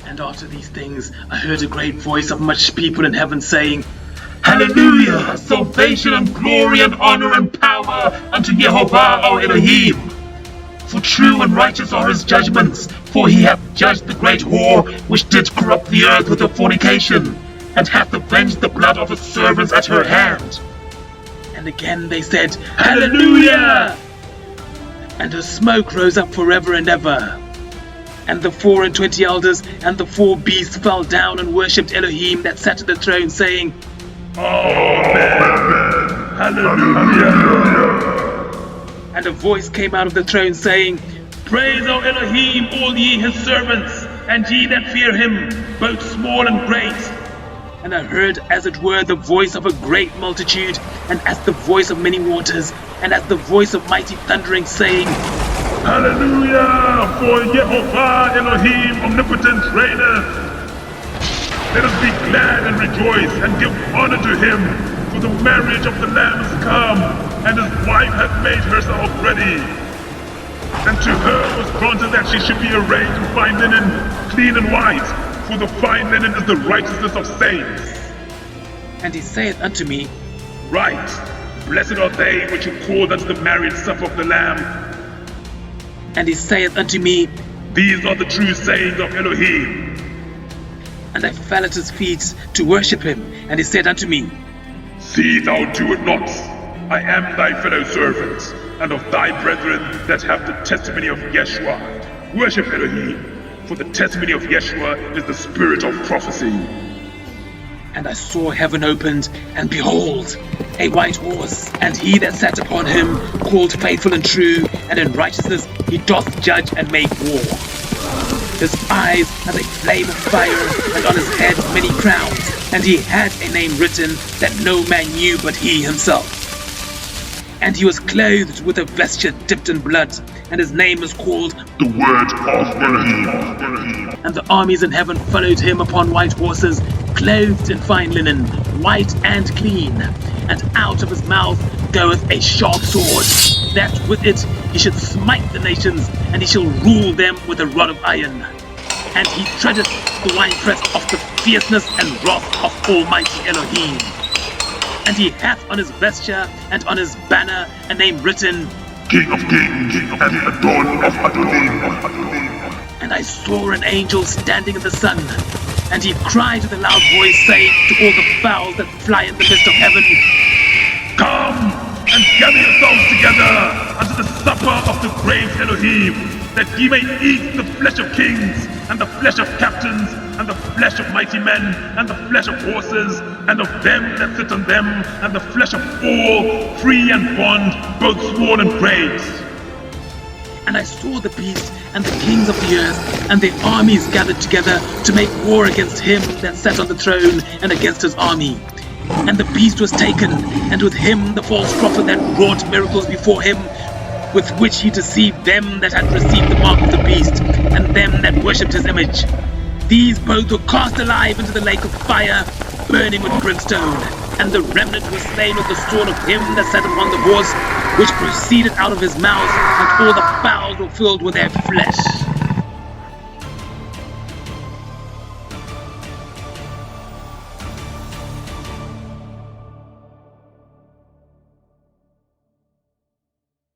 And after these things, I heard a great voice of much people in heaven saying, Hallelujah! Salvation and glory and honor and power unto Jehovah our Elohim. For true and righteous are his judgments, for he hath judged the great whore which did corrupt the earth with her fornication, and hath avenged the blood of his servants at her hand. And again they said, Hallelujah! And her smoke rose up forever and ever. And the 24 elders and the 4 beasts fell down and worshipped Elohim that sat on the throne, saying, Amen. Hallelujah. And a voice came out of the throne saying, Praise our Elohim, all ye his servants, and ye that fear him, both small and great. And I heard as it were the voice of a great multitude, and as the voice of many waters, and as the voice of mighty thundering, saying, Hallelujah! For Jehovah Elohim omnipotent reigneth. Let us be glad and rejoice, and give honor to him, for the marriage of the Lamb is come, and his wife hath made herself ready. And to her was granted that she should be arrayed in fine linen, clean and white, for the fine linen is the righteousness of saints. And he saith unto me, Right, blessed are they which are called unto the marriage supper of the Lamb. And he saith unto me, These are the true sayings of Elohim. And I fell at his feet to worship him, and he said unto me, See thou do it not. I am thy fellow servant, and of thy brethren that have the testimony of Yeshua. Worship Elohim, for the testimony of Yeshua is the spirit of prophecy. And I saw heaven opened, and behold, a white horse, and he that sat upon him, called Faithful and True, and in righteousness he doth judge and make war. His eyes as a flame of fire, and on his head many crowns, and he had a name written that no man knew but he himself. And he was clothed with a vesture dipped in blood, and his name is called the Word of Elohim. And the armies in heaven followed him upon white horses, clothed in fine linen, white and clean. And out of his mouth goeth a sharp sword, that with it he should smite the nations, and he shall rule them with a rod of iron. And he treadeth the winepress of the fierceness and wrath of Almighty Elohim. And he hath on his vesture and on his banner a name written, King of Kings and Adon of Adonim. And I saw an angel standing in the sun, and he cried with a loud voice, saying to all the fowls that fly in the midst of heaven, Come and gather yourselves together unto the supper of the great Elohim, that ye may eat the flesh of kings, and the flesh of captains, and the flesh of mighty men, and the flesh of horses, and of them that sit on them, and the flesh of all, free and bond, both small and great. And I saw the beast and the kings of the earth, and their armies gathered together to make war against him that sat on the throne, and against his army. And the beast was taken, and with him the false prophet that wrought miracles before him, with which he deceived them that had received the mark of the beast, and them that worshipped his image. These both were cast alive into the lake of fire, burning with brimstone. And the remnant was slain with the sword of him that sat upon the horse, which proceeded out of his mouth, and all the fowls were filled with their flesh.